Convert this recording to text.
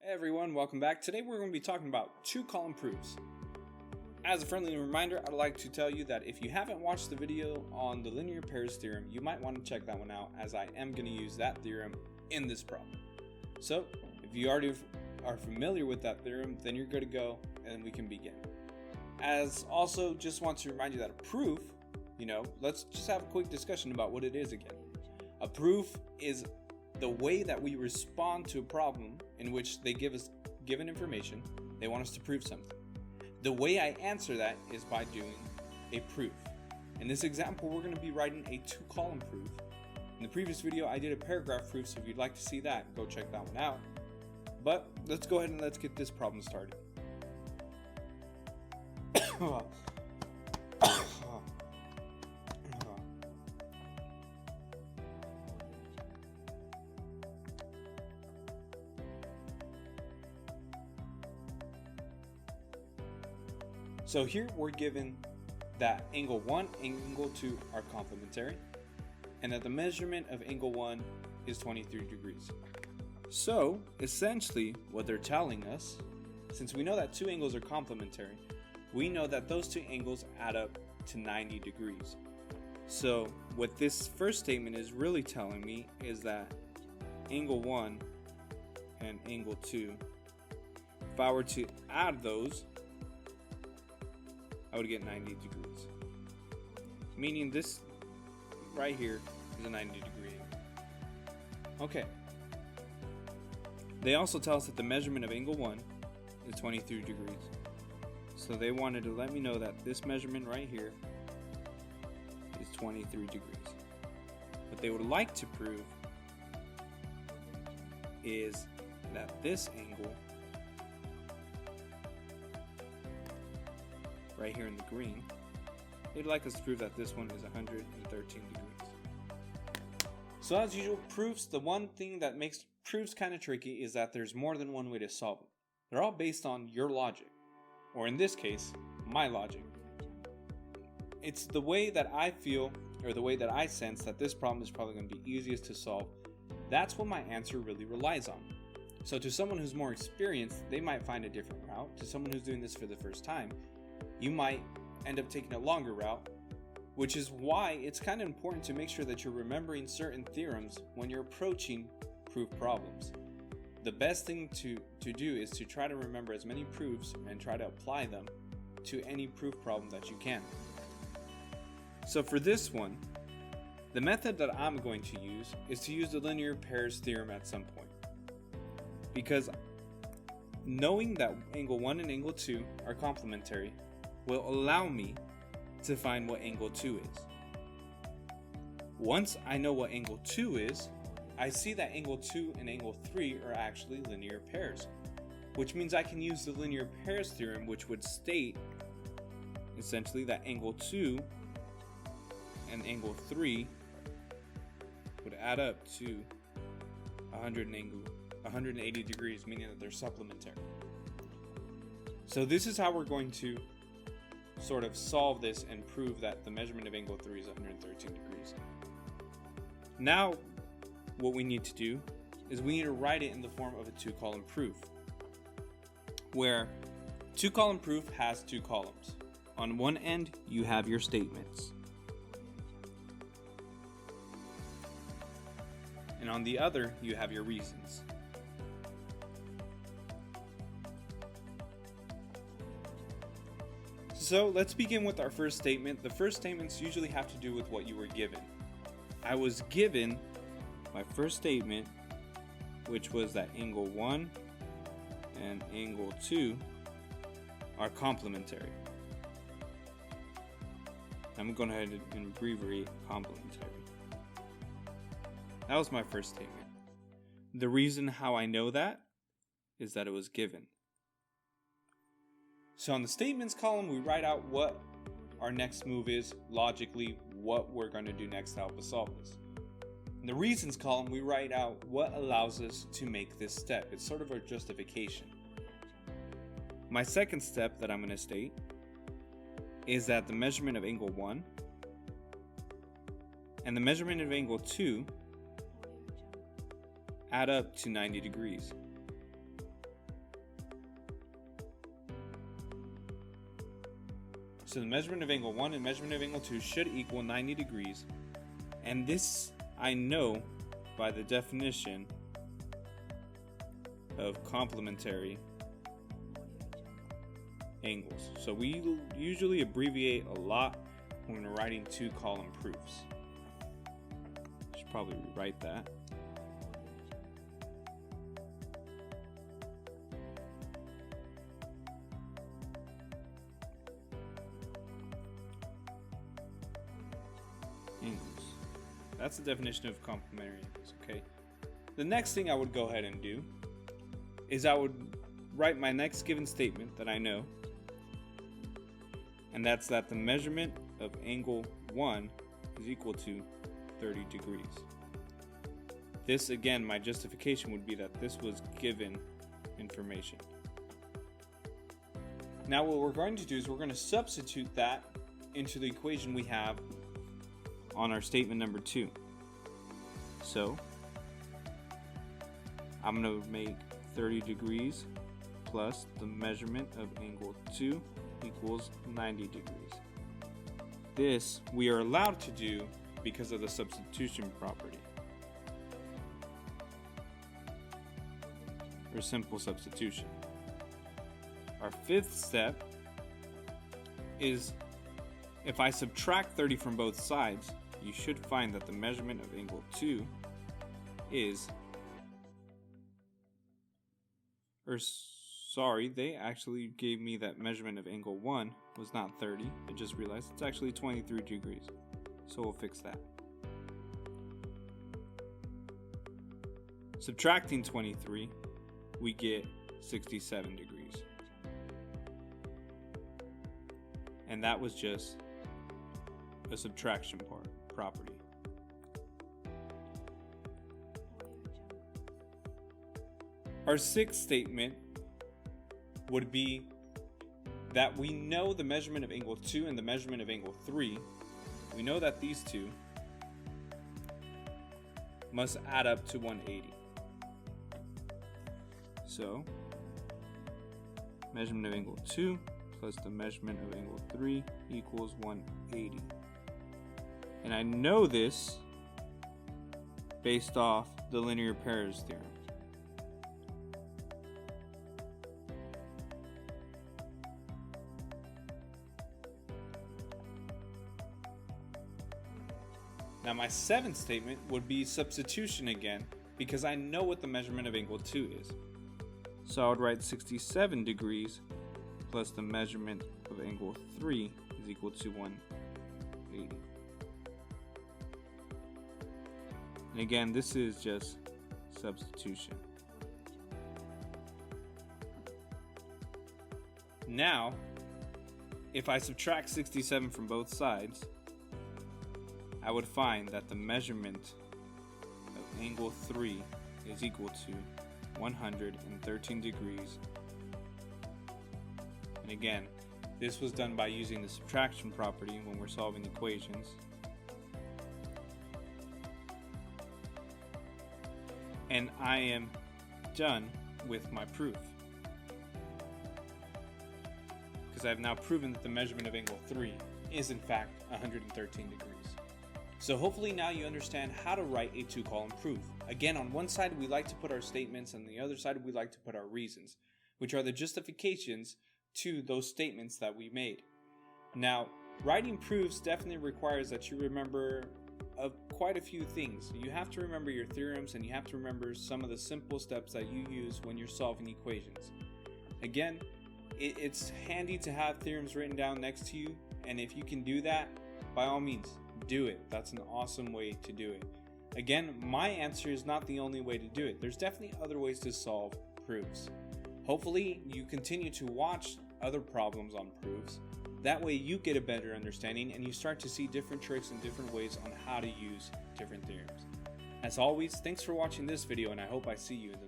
Hey everyone, welcome back. Today we're going to be talking about two-column proofs. As a friendly reminder, I'd like to tell you that if you haven't watched the video on the linear pairs theorem, you might want to check that one out, as I am going to use that theorem in this problem. So, if you already are familiar with that theorem, then you're good to go and we can begin. As also, just want to remind you that a proof, let's just have a quick discussion about what it is again. A proof is the way that we respond to a problem in which they give us given information, they want us to prove something. The way I answer that is by doing a proof. In this example, we're going to be writing a two-column proof. In the previous video, I did a paragraph proof, so if you'd like to see that, go check that one out. But let's go ahead and let's get this problem started. So here we're given that angle 1 and angle 2 are complementary, and that the measurement of angle 1 is 23 degrees. So essentially what they're telling us, since we know that two angles are complementary, we know that those two angles add up to 90 degrees. So what this first statement is really telling me is that angle 1 and angle 2, if I were to add those, I would get 90 degrees. Meaning this right here is a 90 degree angle. Okay. They also tell us that the measurement of angle 1 is 23 degrees. So they wanted to let me know that this measurement right here is 23 degrees. What they would like to prove is that this angle right here in the green, they'd like us to prove that this one is 113 degrees. So as usual, proofs, the one thing that makes proofs kind of tricky is that there's more than one way to solve them. They're all based on your logic, or in this case, my logic. It's the way that I feel, or the way that I sense that this problem is probably going to be easiest to solve. That's what my answer really relies on. So to someone who's more experienced, they might find a different route. To someone who's doing this for the first time, you might end up taking a longer route, which is why it's kind of important to make sure that you're remembering certain theorems when you're approaching proof problems. The best thing to do is to try to remember as many proofs and try to apply them to any proof problem that you can. So for this one, the method that I'm going to use is to use the linear pairs theorem at some point. Because knowing that angle 1 and angle 2 are complementary will allow me to find what angle 2 is. Once I know what angle 2 is, I see that angle 2 and angle 3 are actually linear pairs, which means I can use the linear pairs theorem, which would state essentially that angle 2 and angle 3 would add up to 180 degrees, meaning that they're supplementary. So this is how we're going to sort of solve this and prove that the measurement of angle 3 is 113 degrees. Now, what we need to do is we need to write it in the form of a two-column proof, where two-column proof has two columns. On one end, you have your statements, and on the other, you have your reasons. So let's begin with our first statement. The first statements usually have to do with what you were given. I was given my first statement, which was that angle 1 and angle 2 are complementary. I'm going to go ahead and abbreviate complementary. That was my first statement. The reason how I know that is that it was given. So on the statements column, we write out what our next move is, logically, what we're going to do next to help us solve this. In the reasons column, we write out what allows us to make this step. It's sort of our justification. My second step that I'm going to state is that the measurement of angle 1 and the measurement of angle 2 add up to 90 degrees. So the measurement of angle 1 and measurement of angle 2 should equal 90 degrees. And this I know by the definition of complementary angles. So we usually abbreviate a lot when we're writing two-column proofs. Should probably rewrite that. Angles. That's the definition of complementary angles, okay? The next thing I would go ahead and do is I would write my next given statement that I know, and that's that the measurement of angle 1 is equal to 30 degrees. This, again, my justification would be that this was given information. Now what we're going to do is we're going to substitute that into the equation we have on our statement number 2. So I'm going to make 30 degrees plus the measurement of angle 2 equals 90 degrees. This we are allowed to do because of the substitution property, or simple substitution. Our fifth step is if I subtract 30 from both sides, you should find that the measurement of angle 2 is, they actually gave me that measurement of angle 1 was not 30. I just realized it's actually 23 degrees. So we'll fix that. Subtracting 23, we get 67 degrees. And that was just a subtraction property. Our sixth statement would be that we know the measurement of angle 2 and the measurement of angle 3. We know that these two must add up to 180. So, measurement of angle 2 plus the measurement of angle 3 equals 180. And I know this based off the linear pairs theorem. Now my seventh statement would be substitution again, because I know what the measurement of angle 2 is. So I would write 67 degrees plus the measurement of angle 3 is equal to 180. And again, this is just substitution. Now, if I subtract 67 from both sides, I would find that the measurement of angle 3 is equal to 113 degrees. And again, this was done by using the subtraction property when we're solving equations. And I am done with my proof, because I've now proven that the measurement of angle 3 is in fact 113 degrees. So hopefully now you understand how to write a two-column proof. Again, on one side we like to put our statements, and the other side we like to put our reasons, which are the justifications to those statements that we made. Now, writing proofs definitely requires that you remember quite a few things. You have to remember your theorems, and you have to remember some of the simple steps that you use when you're solving equations. Again, it's handy to have theorems written down next to you, and if you can do that, by all means, do it. That's an awesome way to do it. Again, my answer is not the only way to do it. There's definitely other ways to solve proofs. Hopefully, you continue to watch other problems on proofs. That way you get a better understanding and you start to see different tricks and different ways on how to use different theorems. As always, thanks for watching this video, and I hope I see you in the